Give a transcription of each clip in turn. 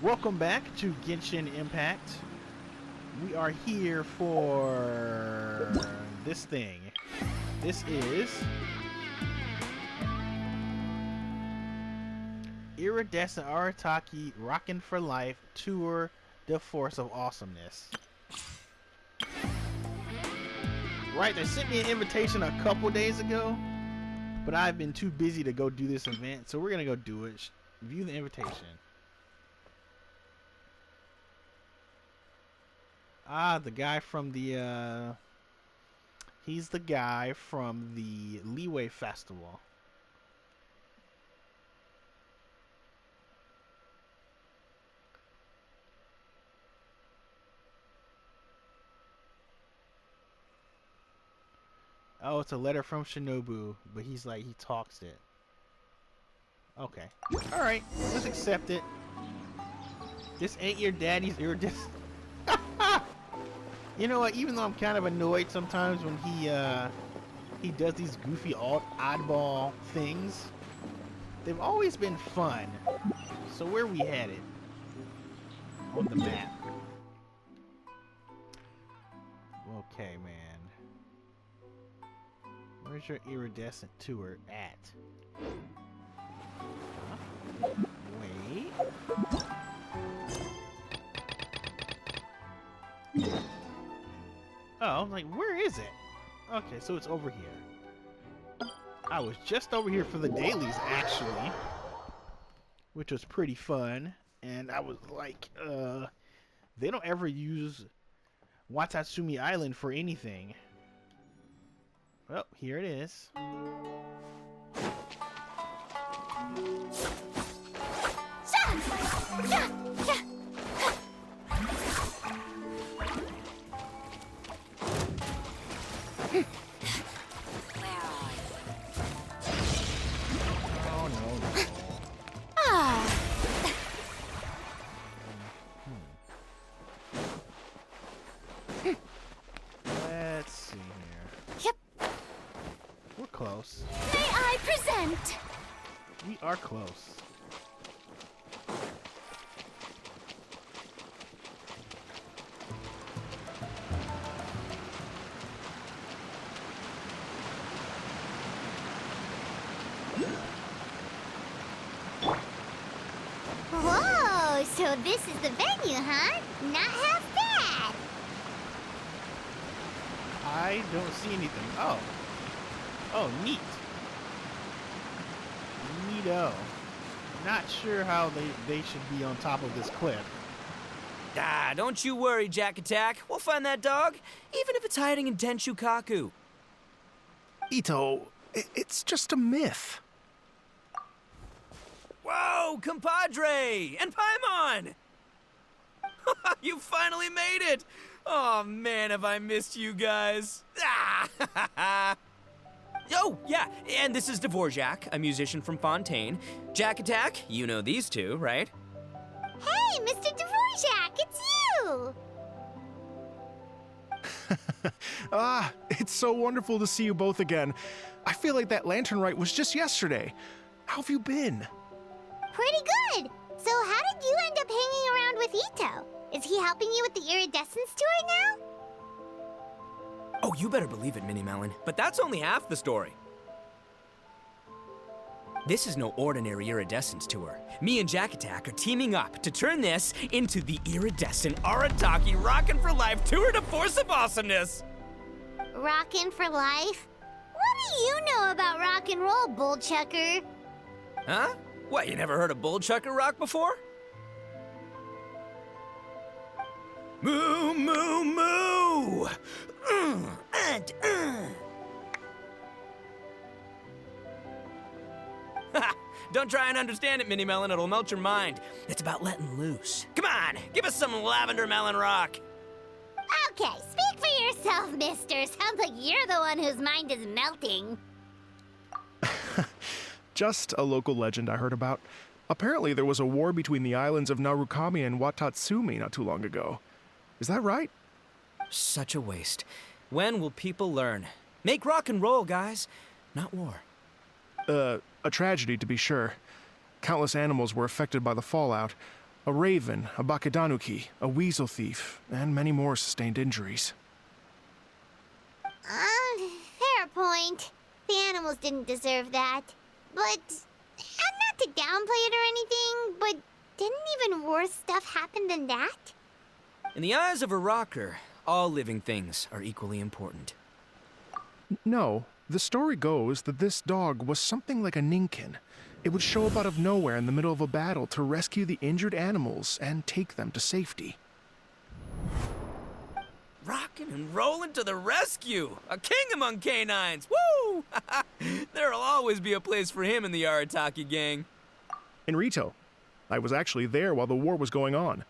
Welcome back to Genshin Impact. We are here for this thing. This is Iridecent Arataki Rockin for Life Tour the Force of Awesomeness. Right, they sent me an invitation a couple days ago, but I've been too busy to go do this event, so we're gonna go do it. View the invitation. Ah, the guy from the, he's the guy from the Leeway Festival. Oh, it's a letter from Shinobu, but he's like, he talks it. Okay. Alright, let's accept it. This ain't your daddy's iridescent. You know what, even though I'm kind of annoyed sometimes when he does these goofy oddball things, they've always been fun. So where are we headed? On the map. Okay, man. Where's your iridescent tour at? Huh? Wait. Oh, like, where is it? Okay, so it's over here. I was just over here for the dailies, actually, which was pretty fun. And I was like, they don't ever use Watatsumi Island for anything. Well, here it is. Let's see here. Yep. We're close. May I present? We are close. Whoa, so this is the venue, huh? Not half bad. I don't see anything. Oh. Oh, neat. Neato. Not sure how they should be on top of this cliff. Ah, don't you worry, Jack Attack. We'll find that dog, even if it's hiding in Tenshukaku. Itto, it's just a myth. Whoa, compadre! And Paimon! You finally made it! Oh man, have I missed you guys. Ah! Oh, yeah, and this is Dvorak, a musician from Fontaine. Jack Attack, you know these two, right? Hey, Mr. Dvorak, it's you! It's so wonderful to see you both again. I feel like that lantern rite was just yesterday. How have you been? Pretty good. So how did you end up hanging around with Itto? Is he helping you with the Iridescence tour now? Oh, you better believe it, Minnie Melon. But that's only half the story. This is no ordinary Iridescence tour. Me and Jack Attack are teaming up to turn this into the Iridescent Arataki Rockin' for Life Tour de Force of Awesomeness. Rockin' for life? What do you know about rock and roll, bullchucker? Huh? What, you never heard a bullchucker rock before? Moo, moo, moo! Don't try and understand it, Minnie Melon. It'll melt your mind. It's about letting loose. Come on, give us some lavender melon rock. Okay, speak for yourself, mister. Sounds like you're the one whose mind is melting. Just a local legend I heard about. Apparently there was a war between the islands of Narukami and Watatsumi not too long ago. Is that right? Such a waste. When will people learn? Make rock and roll, guys, not war. A tragedy to be sure. Countless animals were affected by the fallout. A raven, a bakedanuki, a weasel thief, and many more sustained injuries. Fair point. The animals didn't deserve that. But, not to downplay it or anything, but didn't even worse stuff happen than that? In the eyes of a rocker, all living things are equally important. No, the story goes that this dog was something like a ninkin. It would show up out of nowhere in the middle of a battle to rescue the injured animals and take them to safety. Rockin' and rollin' to the rescue! A king among canines! Woo! There'll always be a place for him in the Arataki gang. In Rito, I was actually there while the war was going on.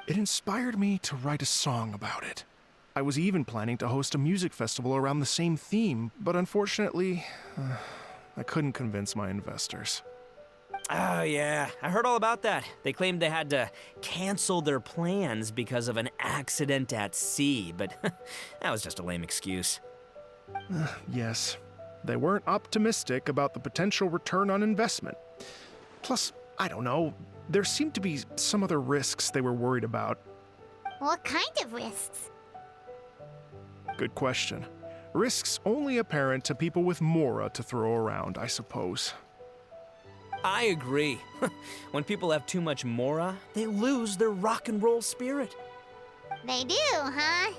It inspired me to write a song about it. I was even planning to host a music festival around the same theme, but unfortunately, I couldn't convince my investors. Oh, yeah. I heard all about that. They claimed they had to cancel their plans because of an accident at sea, but that was just a lame excuse. Yes, they weren't optimistic about the potential return on investment. Plus, I don't know, there seemed to be some other risks they were worried about. What kind of risks? Good question. Risks only apparent to people with mora to throw around, I suppose. I agree. When people have too much mora, they lose their rock and roll spirit. They do, huh?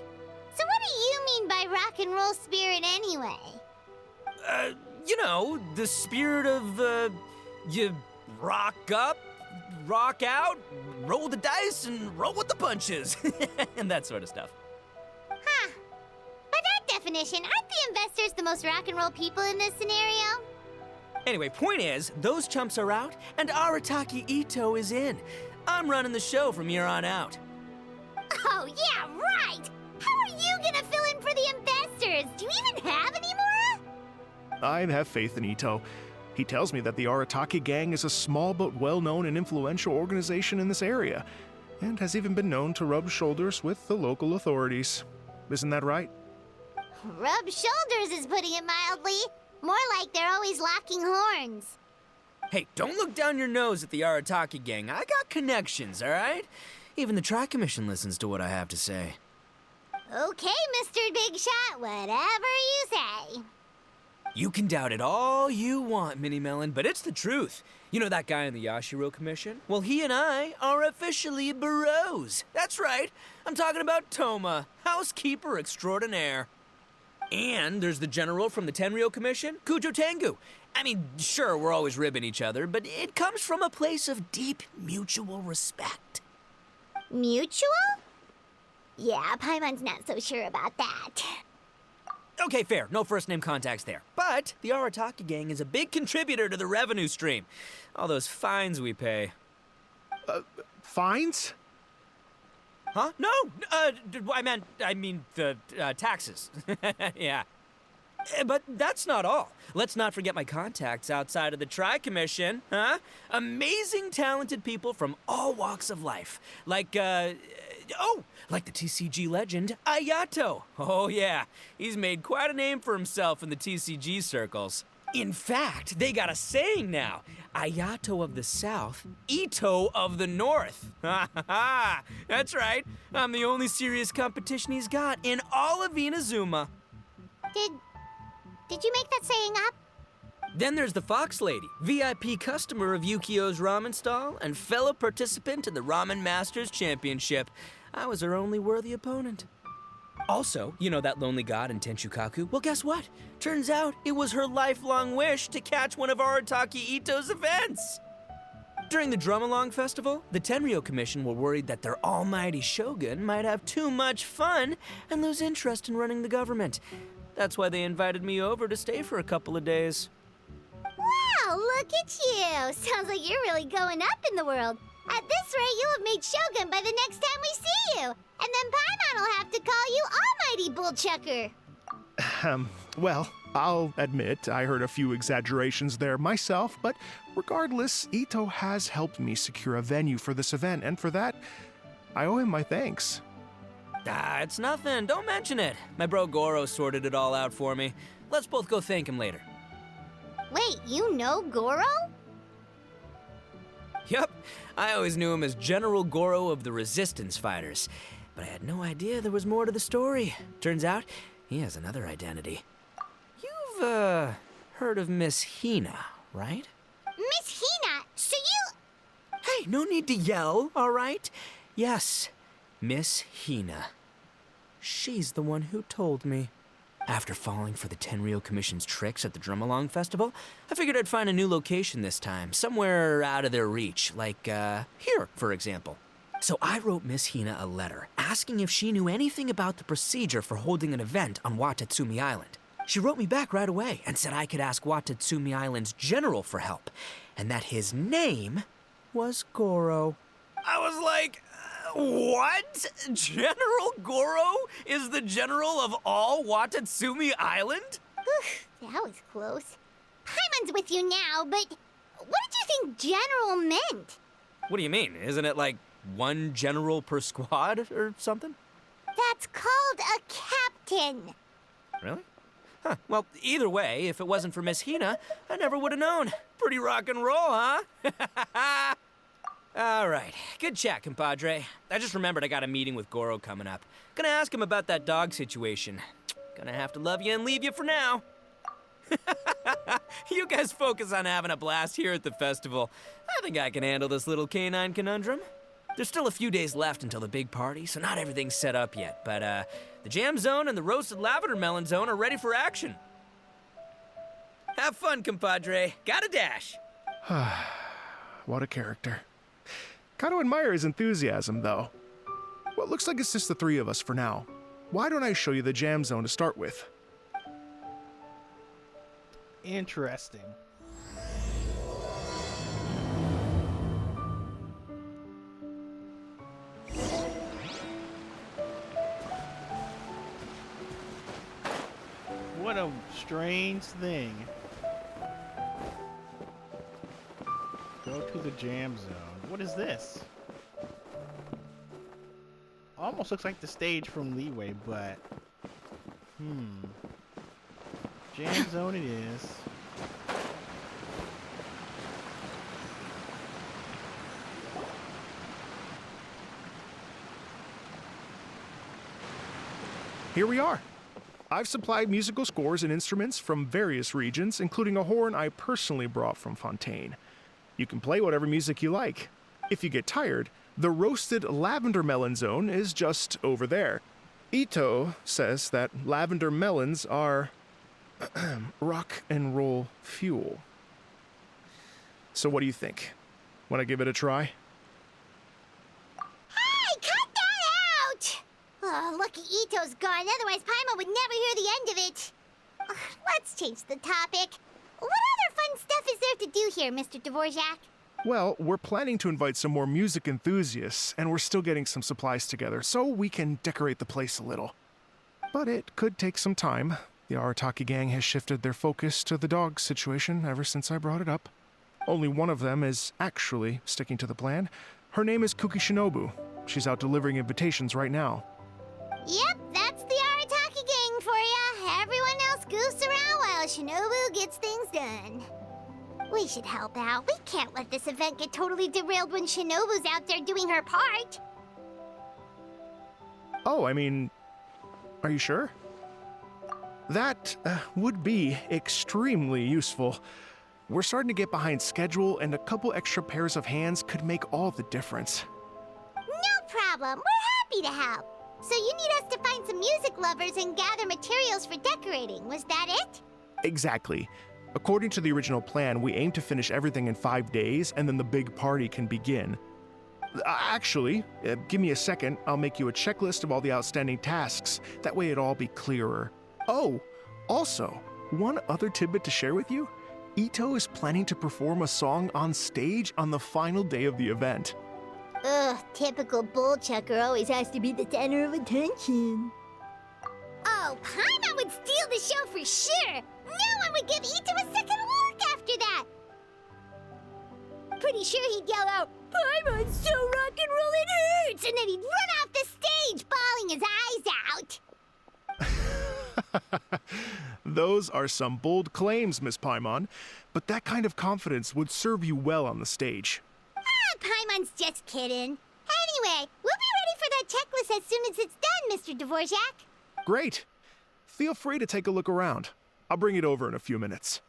So what do you mean by rock and roll spirit anyway? The spirit of, you rock up, rock out, roll the dice, and roll with the punches. And that sort of stuff. Huh. By that definition, aren't the investors the most rock and roll people in this scenario? Anyway, point is, those chumps are out, and Arataki Itto is in. I'm running the show from here on out. Oh, yeah, right! How are you gonna fill in for the investors? Do you even have any more? I have faith in Itto. He tells me that the Arataki gang is a small but well-known and influential organization in this area, and has even been known to rub shoulders with the local authorities. Isn't that right? Rub shoulders is putting it mildly. More like they're always locking horns. Hey, don't look down your nose at the Arataki gang. I got connections, all right? Even the Tri-Commission listens to what I have to say. Okay, Mr. Big Shot, whatever you say. You can doubt it all you want, Mini Melon, but it's the truth. You know that guy in the Yashiro Commission? Well, he and I are officially bros. That's right. I'm talking about Toma, housekeeper extraordinaire. And there's the general from the Tenryou Commission, Kujo Tengu. I mean, sure, we're always ribbing each other, but it comes from a place of deep mutual respect. Mutual? Yeah, Paimon's not so sure about that. Okay, fair. No first-name contacts there. But the Arataki gang is a big contributor to the revenue stream. All those fines we pay. Fines? Huh? No! I mean the taxes. Yeah. But that's not all. Let's not forget my contacts outside of the Tri-Commission, huh? Amazing, talented people from all walks of life. Like the TCG legend, Ayato. Oh yeah, he's made quite a name for himself in the TCG circles. In fact, they got a saying now. Ayato of the South, Itto of the North. Ha ha ha! That's right. I'm the only serious competition he's got in all of Inazuma. Did you make that saying up? Then there's the Fox Lady, VIP customer of Yukio's ramen stall and fellow participant in the Ramen Masters Championship. I was her only worthy opponent. Also, you know that lonely god in Tenshukaku? Well, guess what? Turns out it was her lifelong wish to catch one of Arataki Itto's events. During the Drum-Along Festival, the Tenryou Commission were worried that their almighty shogun might have too much fun and lose interest in running the government. That's why they invited me over to stay for a couple of days. Wow, look at you! Sounds like you're really going up in the world. At this rate, you'll have made Shogun by the next time we see you. And then Paimon will have to call you Almighty Bullchucker. Well, I'll admit I heard a few exaggerations there myself, but regardless, Itto has helped me secure a venue for this event, and for that, I owe him my thanks. Ah, it's nothing. Don't mention it. My bro Goro sorted it all out for me. Let's both go thank him later. Wait, you know Goro? Yup, I always knew him as General Goro of the Resistance Fighters, but I had no idea there was more to the story. Turns out, he has another identity. You've, heard of Miss Hina, right? Miss Hina, so you... Hey, no need to yell, all right? Yes, Miss Hina. She's the one who told me. After falling for the Tenryou Commission's tricks at the Drumalong Festival, I figured I'd find a new location this time, somewhere out of their reach, like, here, for example. So I wrote Miss Hina a letter, asking if she knew anything about the procedure for holding an event on Watatsumi Island. She wrote me back right away and said I could ask Watatsumi Island's general for help, and that his name was Goro. I was like, what? General Goro is the general of all Watatsumi Island? That was close. Paimon's with you now, but what did you think general meant? What do you mean? Isn't it like one general per squad or something? That's called a captain. Really? Huh. Well, either way, if it wasn't for Miss Hina, I never would have known. Pretty rock and roll, huh? All right. Good chat, compadre. I just remembered I got a meeting with Goro coming up. Gonna ask him about that dog situation. Gonna have to love you and leave you for now. You guys focus on having a blast here at the festival. I think I can handle this little canine conundrum. There's still a few days left until the big party, so not everything's set up yet. But, the jam zone and the roasted lavender melon zone are ready for action. Have fun, compadre. Gotta dash. What a character. Gotta admire his enthusiasm, though. Well, it looks like it's just the three of us for now. Why don't I show you the jam zone to start with? Interesting. What a strange thing. Go to the jam zone. What is this? Almost looks like the stage from Leeway, but... Jam zone it is. Here we are. I've supplied musical scores and instruments from various regions, including a horn I personally brought from Fontaine. You can play whatever music you like. If you get tired, the roasted lavender melon zone is just over there. Itto says that lavender melons are rock and roll fuel. So what do you think? Want to give it a try? Hey, cut that out! Oh, lucky Itto's gone, otherwise Paimon would never hear the end of it. Let's change the topic. What other fun stuff is there to do here, Mr. Dvorak? Well, we're planning to invite some more music enthusiasts, and we're still getting some supplies together, so we can decorate the place a little. But it could take some time. The Arataki gang has shifted their focus to the dog situation ever since I brought it up. Only one of them is actually sticking to the plan. Her name is Kuki Shinobu. She's out delivering invitations right now. Yep, that's the Arataki gang for ya. Everyone else goofs around while Shinobu gets things done. We should help out. We can't let this event get totally derailed when Shinobu's out there doing her part. Oh, I mean, are you sure? That would be extremely useful. We're starting to get behind schedule, and a couple extra pairs of hands could make all the difference. No problem. We're happy to help. So you need us to find some music lovers and gather materials for decorating. Was that it? Exactly. According to the original plan, we aim to finish everything in 5 days, and then the big party can begin. Actually, give me a second. I'll make you a checklist of all the outstanding tasks. That way it'll all be clearer. Oh, also, one other tidbit to share with you. Itto is planning to perform a song on stage on the final day of the event. Ugh, typical bullchucker always has to be the center of attention. Oh, Paimon would steal the show for sure! No one would give Itto a second look after that! Pretty sure he'd yell out, "Paimon's so rock and roll it hurts!" And then he'd run off the stage, bawling his eyes out! Those are some bold claims, Miss Paimon, but that kind of confidence would serve you well on the stage. Paimon's just kidding. Anyway, we'll be ready for that checklist as soon as it's done, Mr. Dvorak. Great. Feel free to take a look around. I'll bring it over in a few minutes.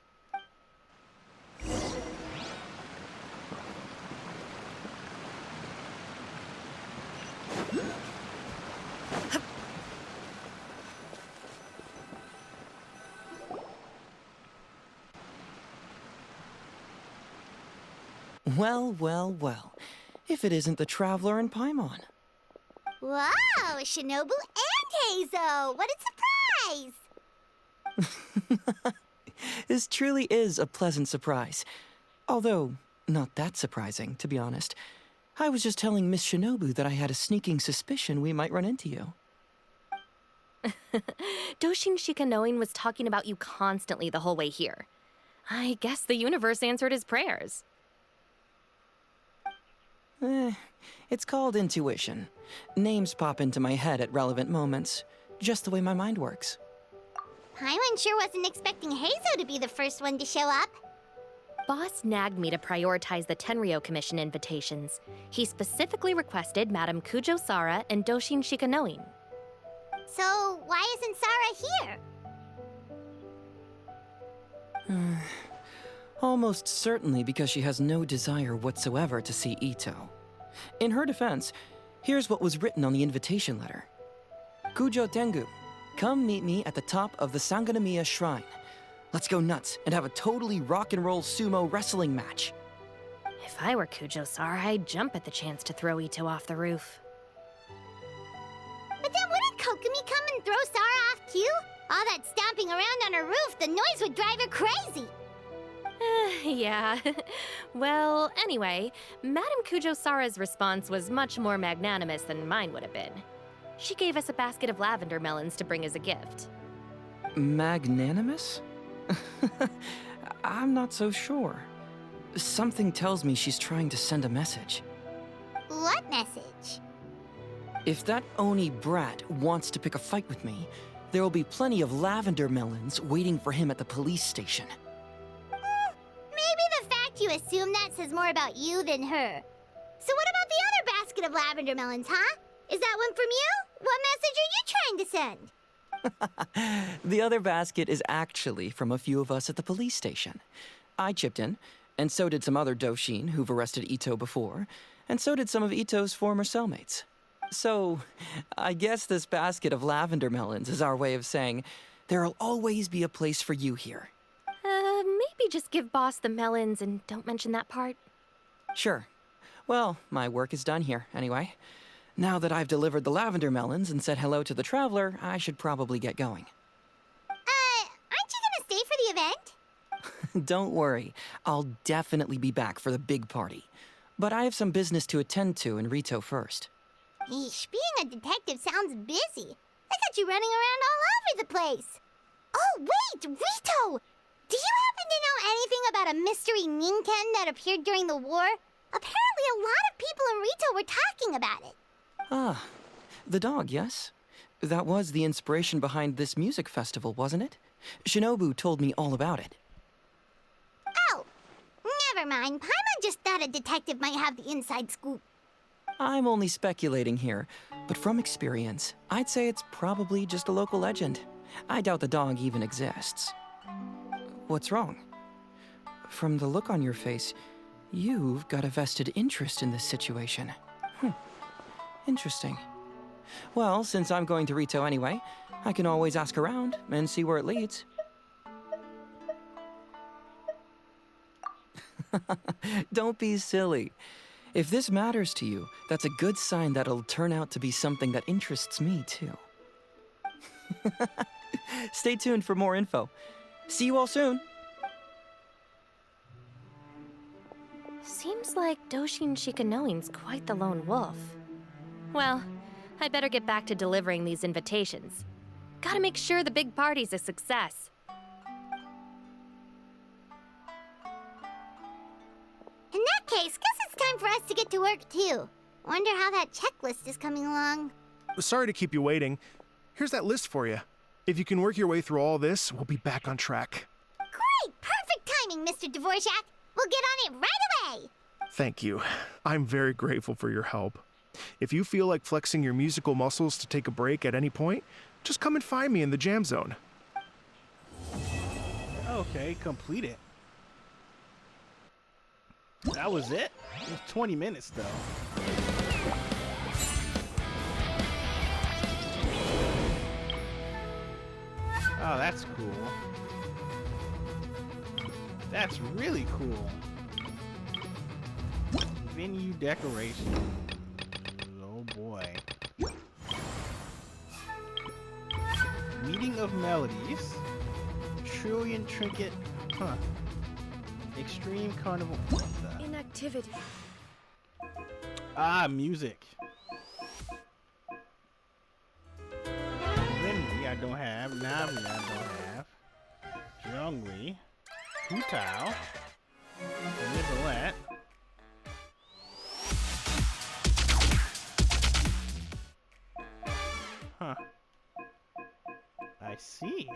Well, well, well. If it isn't the Traveler and Paimon. Wow, Shinobu and Heizo! What a surprise! This truly is a pleasant surprise. Although, not that surprising, to be honest. I was just telling Miss Shinobu that I had a sneaking suspicion we might run into you. Doshin Shikanoin was talking about you constantly the whole way here. I guess the universe answered his prayers. It's called intuition. Names pop into my head at relevant moments, just the way my mind works. Paimon sure wasn't expecting Heizo to be the first one to show up. Boss nagged me to prioritize the Tenryou Commission invitations. He specifically requested Madame Kujo Sara and Doshin Shikanoin. So, why isn't Sara here? Almost certainly because she has no desire whatsoever to see Itto. In her defense, here's what was written on the invitation letter. Kujo Tengu, come meet me at the top of the Sanganamiya Shrine. Let's go nuts and have a totally rock and roll sumo wrestling match. If I were Kujo Sara, I'd jump at the chance to throw Itto off the roof. But then wouldn't Kokomi come and throw Sara off too? All that stomping around on her roof, the noise would drive her crazy. Yeah. Well, anyway, Madame Kujo Sara's response was much more magnanimous than mine would have been. She gave us a basket of lavender melons to bring as a gift. Magnanimous? I'm not so sure. Something tells me she's trying to send a message. What message? If that Oni brat wants to pick a fight with me, there will be plenty of lavender melons waiting for him at the police station. Maybe the fact you assume that says more about you than her. So what about the other basket of lavender melons, huh? Is that one from you? What message are you trying to send? The other basket is actually from a few of us at the police station. I chipped in, and so did some other Doshin who've arrested Itto before, and so did some of Itto's former cellmates. So, I guess this basket of lavender melons is our way of saying, there'll always be a place for you here. Maybe just give Boss the melons and don't mention that part. Sure. Well, my work is done here, anyway. Now that I've delivered the lavender melons and said hello to the Traveler, I should probably get going. Aren't you gonna stay for the event? Don't worry, I'll definitely be back for the big party. But I have some business to attend to in Rito first. Eesh, being a detective sounds busy. I got you running around all over the place. Oh, wait, Rito! Do you happen to know anything about a mystery Ninken that appeared during the war? Apparently a lot of people in Rito were talking about it. Ah, the dog, yes? That was the inspiration behind this music festival, wasn't it? Shinobu told me all about it. Oh, never mind. Paimon just thought a detective might have the inside scoop. I'm only speculating here, but from experience, I'd say it's probably just a local legend. I doubt the dog even exists. What's wrong? From the look on your face, you've got a vested interest in this situation. Interesting. Well, since I'm going to Rito anyway, I can always ask around and see where it leads. Don't be silly. If this matters to you, that's a good sign that it'll turn out to be something that interests me, too. Stay tuned for more info. See you all soon. Seems like Doshin Shikanoin's quite the lone wolf. Well, I'd better get back to delivering these invitations. Gotta make sure the big party's a success. In that case, guess it's time for us to get to work too. Wonder how that checklist is coming along. Sorry to keep you waiting. Here's that list for you. If you can work your way through all this, we'll be back on track. Great! Perfect timing, Mr. Dvorak! We'll get on it right away! Thank you. I'm very grateful for your help. If you feel like flexing your musical muscles to take a break at any point, just come and find me in the jam zone. Okay, complete it. That was it? It was 20 minutes though. Oh, that's cool. That's really cool. Venue decoration. Oh boy. Meeting of melodies. Trillion trinket. Huh. Extreme carnival. What the? Inactivity. Ah, music. Lindy, I don't have. Navi, I don't have. Zhongli. Hutao. Nicolette. Huh. I see.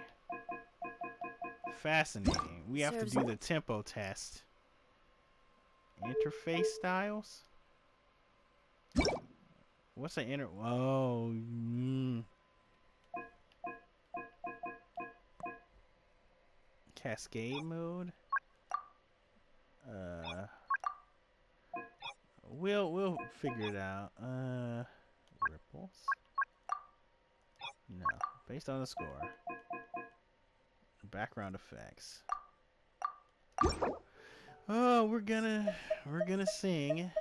Fascinating. We have to do the tempo test. Interface styles? What's the inter... Oh, Cascade mode? We'll figure it out. Ripples? No. Based on the score. Background effects. Oh, we're gonna sing.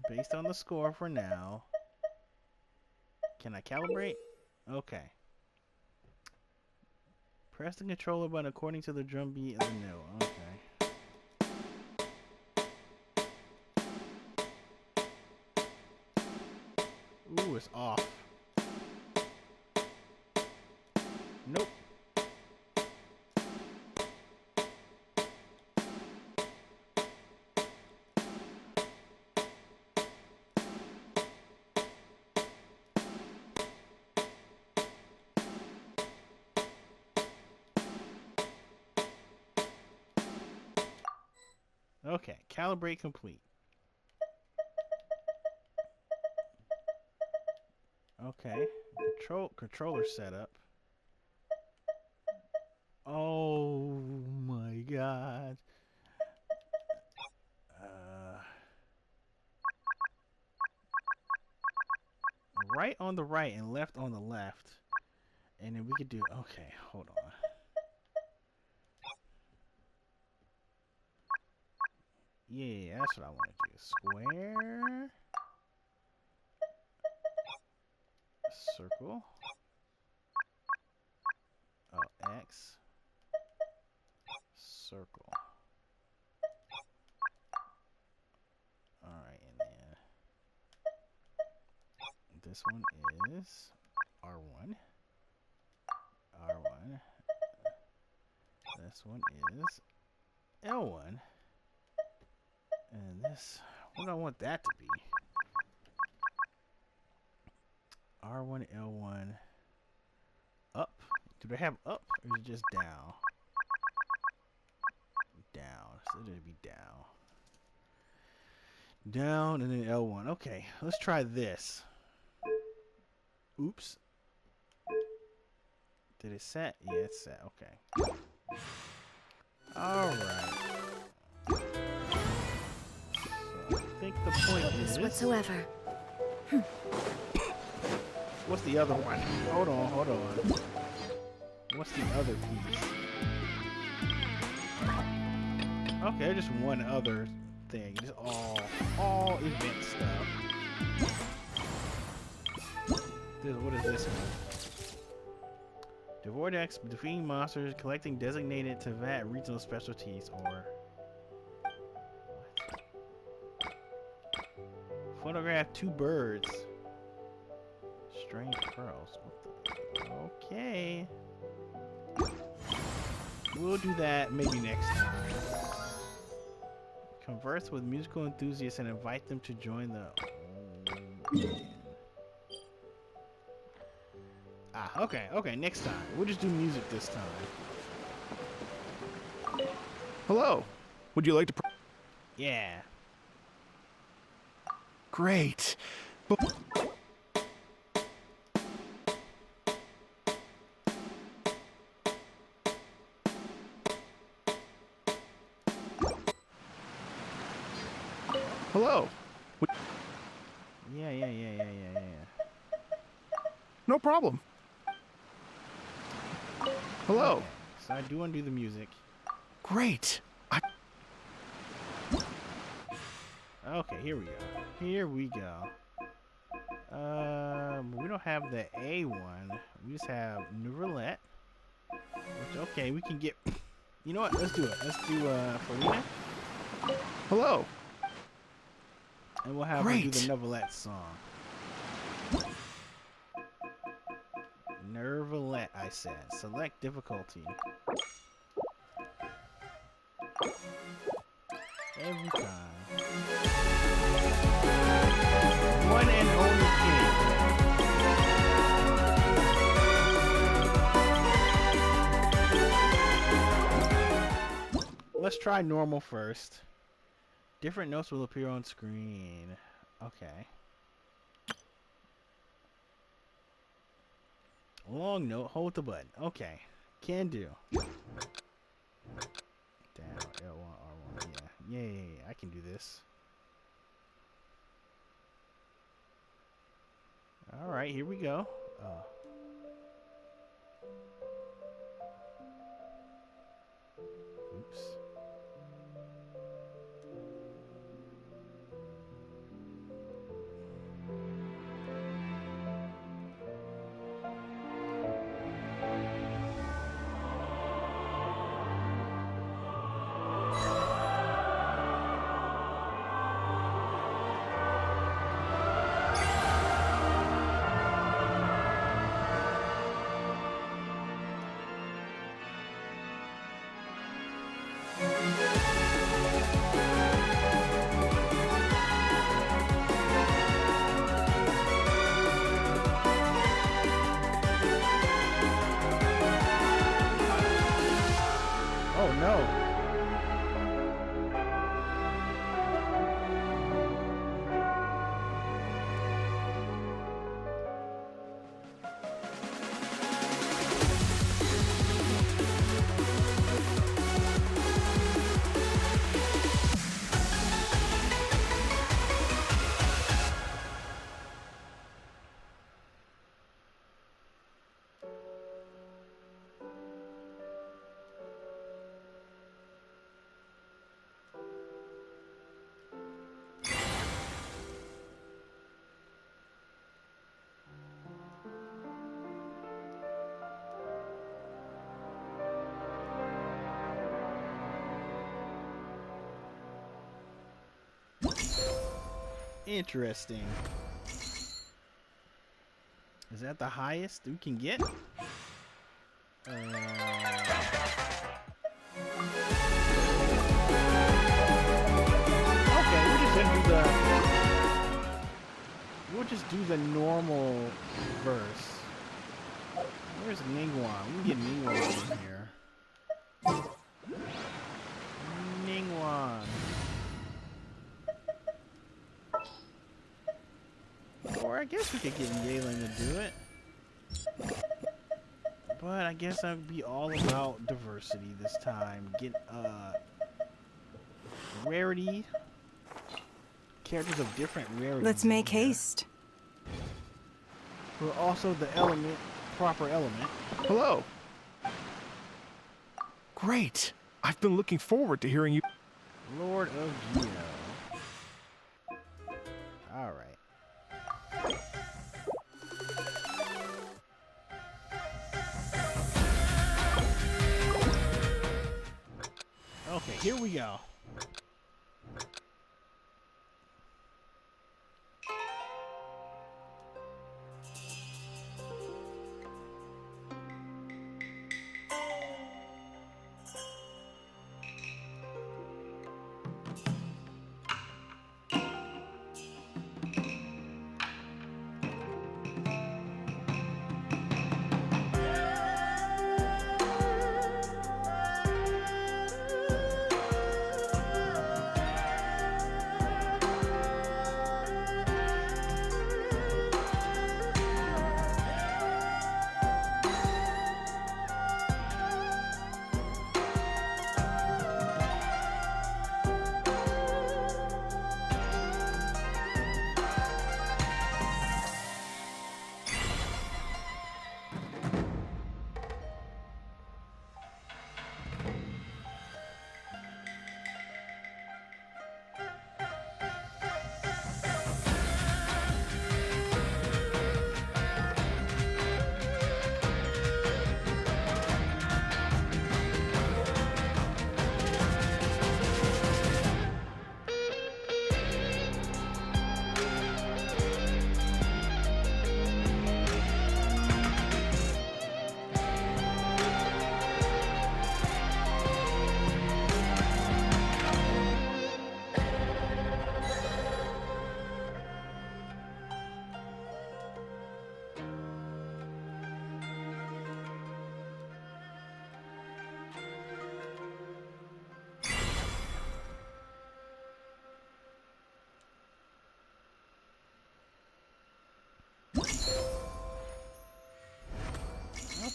Based on the score for now. Can I calibrate? Okay. Press the controller button according to the drum beat of the note. Okay. Ooh, it's off. Nope. Okay, calibrate complete. Okay, controller setup. Oh my god. Right on the right and left on the left. And then we could do, okay, hold on. Yeah, that's what I want to do. Square. Circle. Oh, X. Circle. Alright, and then this one is R1. R1. This one is L1. And this, what do I want that to be? R1, L1, up. Do they have up or is it just down? Down. So it'd be down. Down and then L1. Okay, let's try this. Oops. Did it set? Yeah, it's set. Okay. Alright. So I think the point is... whatsoever. What's the other one? Hold on. What's the other piece? Okay, just one other thing. Just all event stuff. What is this one? Dvorak defeating monsters, collecting designated Tevat regional specialties, or what? Photograph 2 birds. Strange pearls. What the? Okay. We'll do that maybe next time. Converse with musical enthusiasts and invite them to join the... okay, next time. We'll just do music this time. Hello. Would you like to... Yeah. Great. But... Hello. Yeah. No problem. Hello. Okay, so I do undo the music. Great. Okay, here we go. Here we go. We don't have the A one. We just have New Roulette. Which, okay, we can get... You know what? Let's do it. Let's do, Farina. Hello. And we'll have her do the Novelette song. Nervalette, I said. Select difficulty. Every time. One and only king. Let's try normal first. Different notes will appear on screen. Okay. Long note, hold the button. Okay. Can do. Down, L1, R1. Yeah. Yeah. I can do this. Alright, here we go. Oops. Oh no. Interesting. Is that the highest we can get? Okay, we'll just do the normal verse. Where's Ningguang? We can get Ningguang in here. Ningguang. Or I guess we could get Yalen to do it. But I guess I'd be all about diversity this time. Get rarity. Characters of different rarities. Let's make haste. We're also the element, proper element. Hello. Great. I've been looking forward to hearing you. Lord of Geo. Alright. Okay, here we go.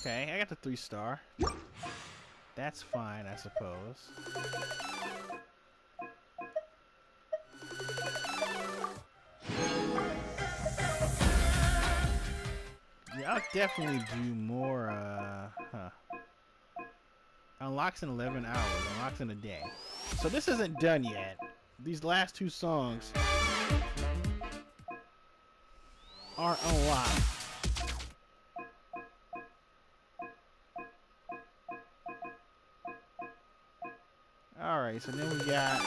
Okay, I got the 3-star. That's fine, I suppose. Yeah, I'll definitely do more, Unlocks in 11 hours, unlocks in a day. So this isn't done yet. These last 2 songs aren't unlocked. Alright, so then we got...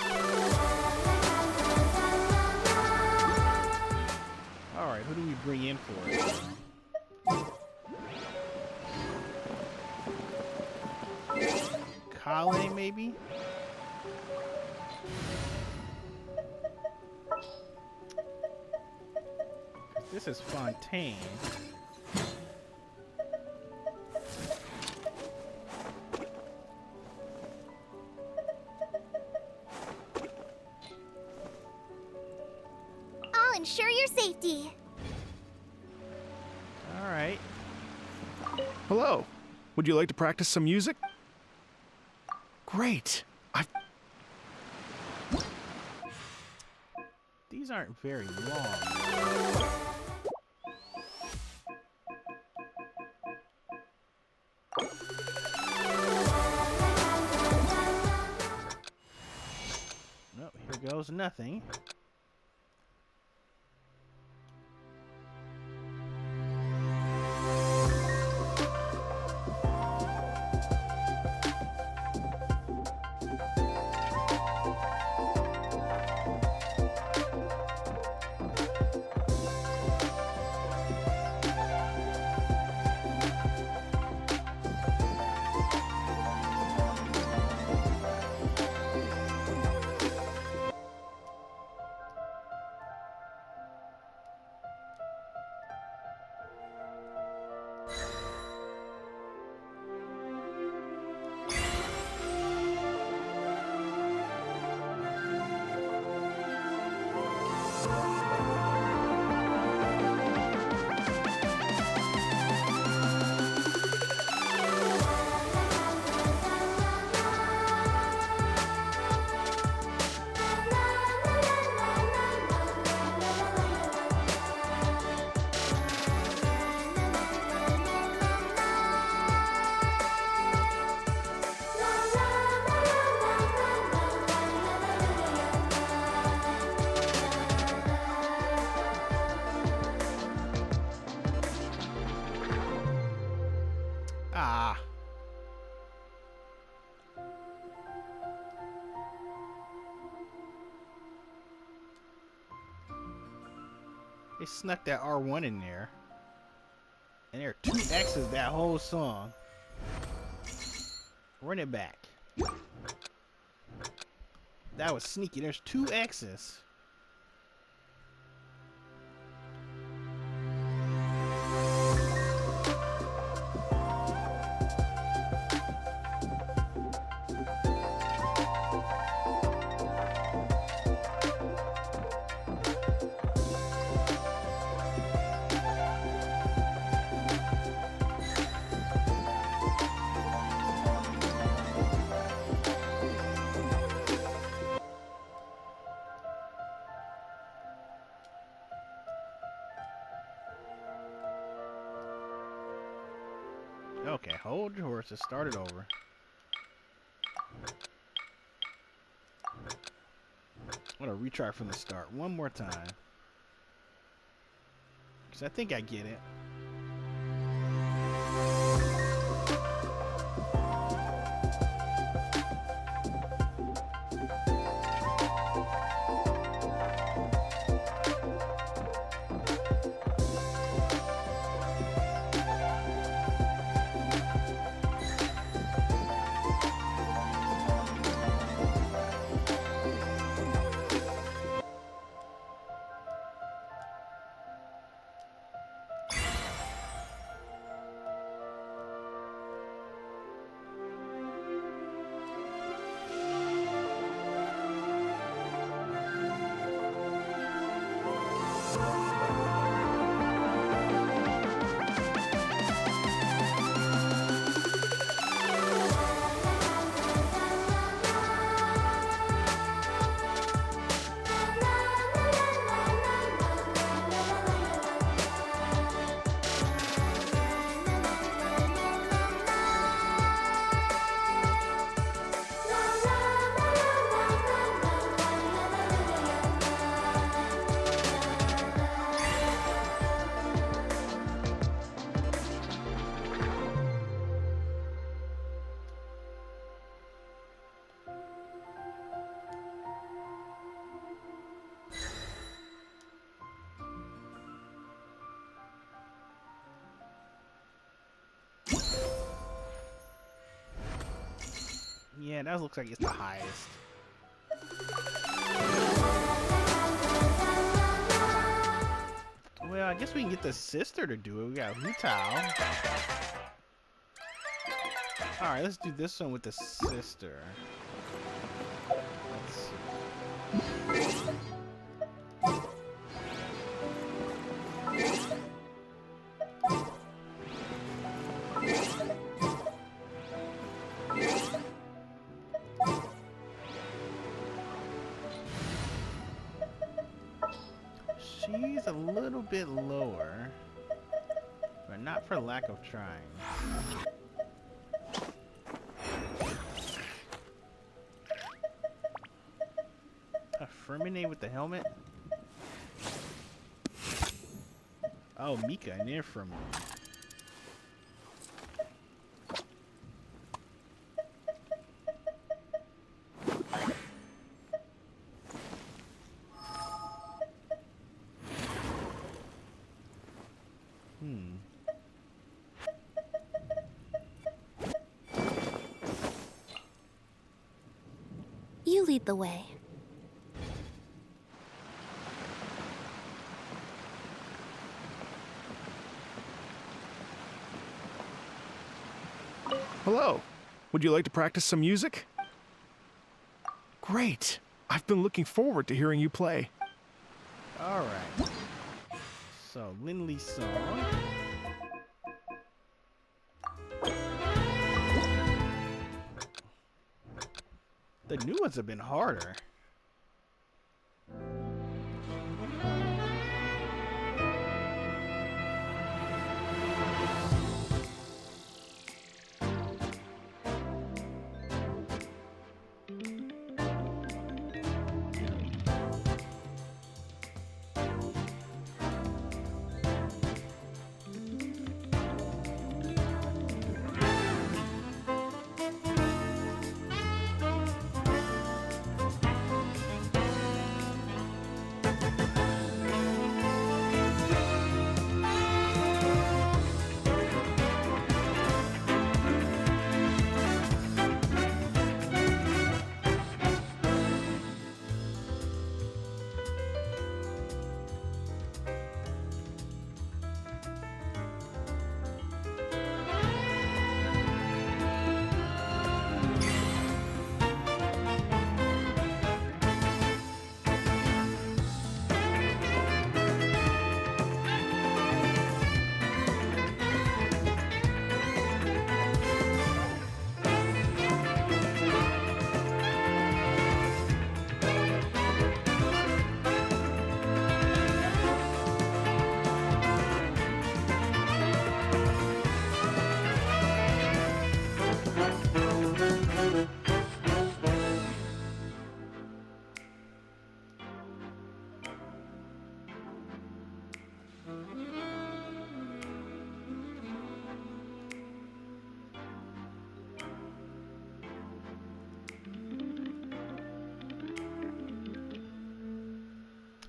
Alright, who do we bring in for it? Colin, maybe? This is Fontaine. I'll ensure your safety. Alright. Hello. Would you like to practice some music? Great. These aren't very long. Nope, here goes nothing. Ah. They snuck that R1 in there. And there are 2 X's that whole song. Run it back. That was sneaky. There's 2 X's. Okay, hold your horses, start it over. I'm gonna retry from the start one more time. Because I think I get it. Yeah, that looks like it's the highest. Well, I guess we can get the sister to do it. We got Hutao. Alright, let's do this one with the sister. Let's see. She's a little bit lower, but not for lack of trying. A Ferminate with the helmet? Oh, Mika, an air Ferminate. You lead the way. Hello. Would you like to practice some music? Great. I've been looking forward to hearing you play. Alright. So, Linley's song. The new ones have been harder.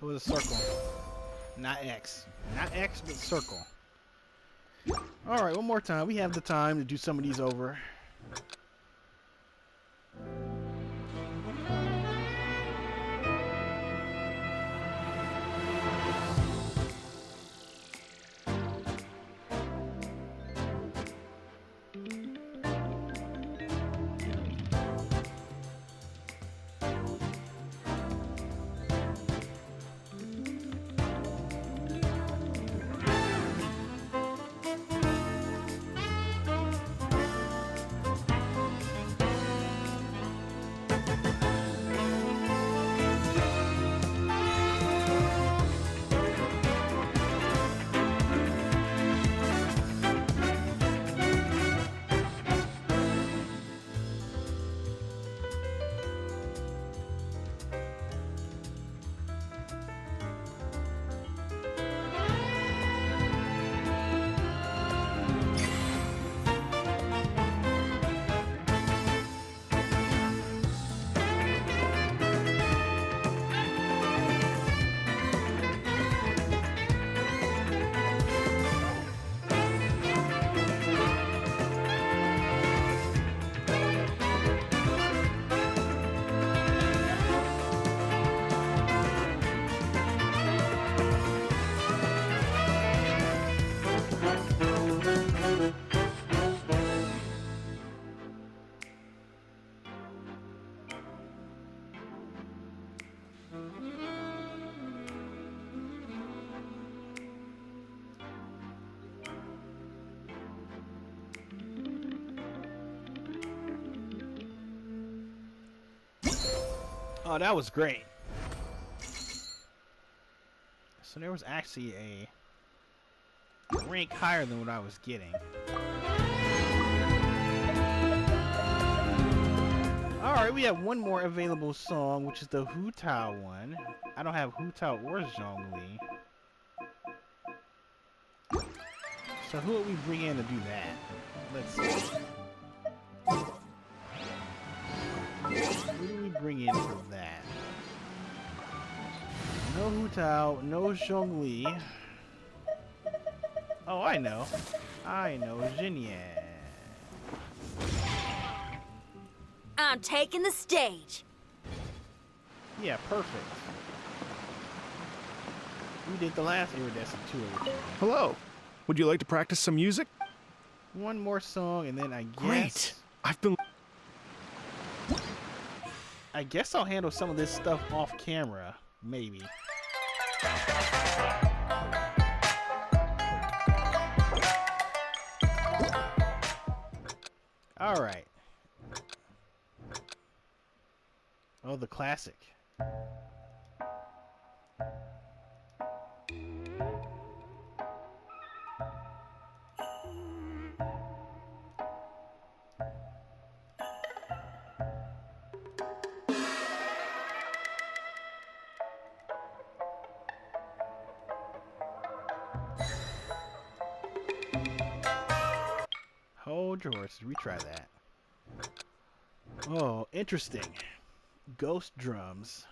With a circle. Not X. Not X, but circle. Alright, one more time. We have the time to do some of these over. Oh, that was great. So there was actually a rank higher than what I was getting. Alright, we have one more available song, which is the Hu Tao one. I don't have Hu Tao or Zhongli. So who would we bring in to do that? Let's see. Who do we bring in for that? No Hu Tao, no Zhongli. Oh, I know. Jinyan. I'm taking the stage. Yeah, perfect. We did the last Iridescent too. Hello. Would you like to practice some music? One more song, and then I guess. Great. I've been. I guess I'll handle some of this stuff off camera, maybe. All right. Oh, the classic. Hold your horses. Retry that. Oh, interesting. Ghost drums.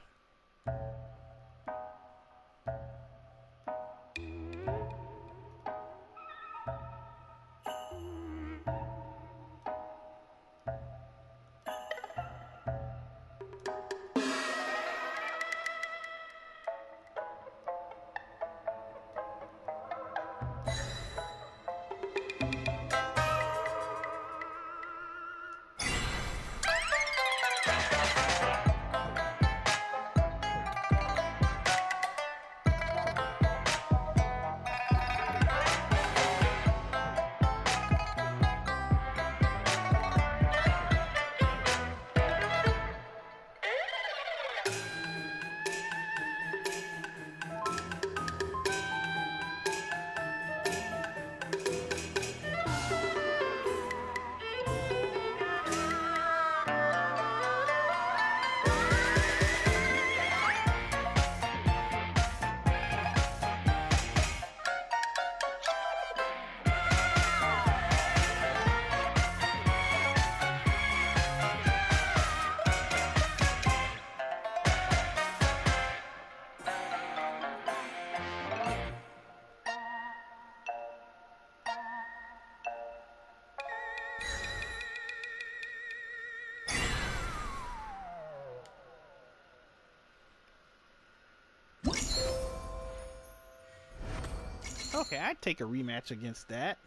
Okay, I'd take a rematch against that,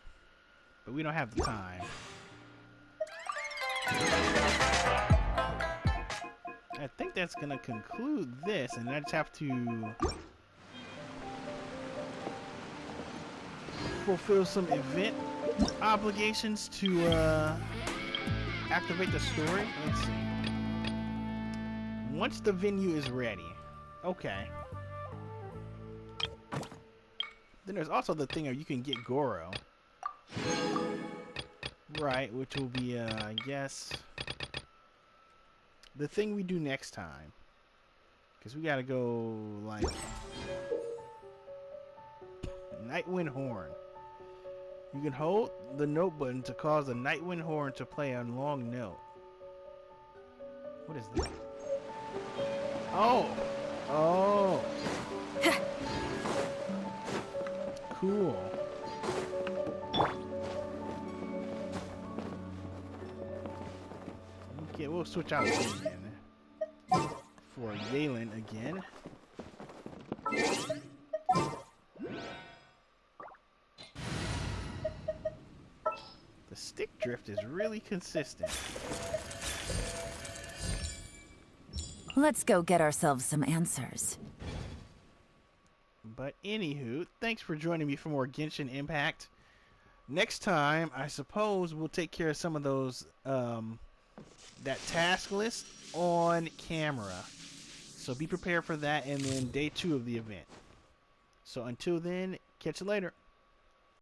but we don't have the time. I think that's gonna conclude this, and I just have to fulfill some event obligations to activate the story. Let's see. Once the venue is ready. Okay. Then there's also the thing of you can get Goro. Right, which will be, I guess, the thing we do next time. Because we gotta go, like, Nightwind Horn. You can hold the note button to cause the Nightwind Horn to play a long note. What is that? Oh! Oh! Cool. Okay, we'll switch out again for Galen again. The stick drift is really consistent. Let's go get ourselves some answers. But anywho, thanks for joining me for more Genshin Impact. Next time, I suppose we'll take care of some of those, that task list on camera. So be prepared for that, and then day 2 of the event. So until then, catch you later.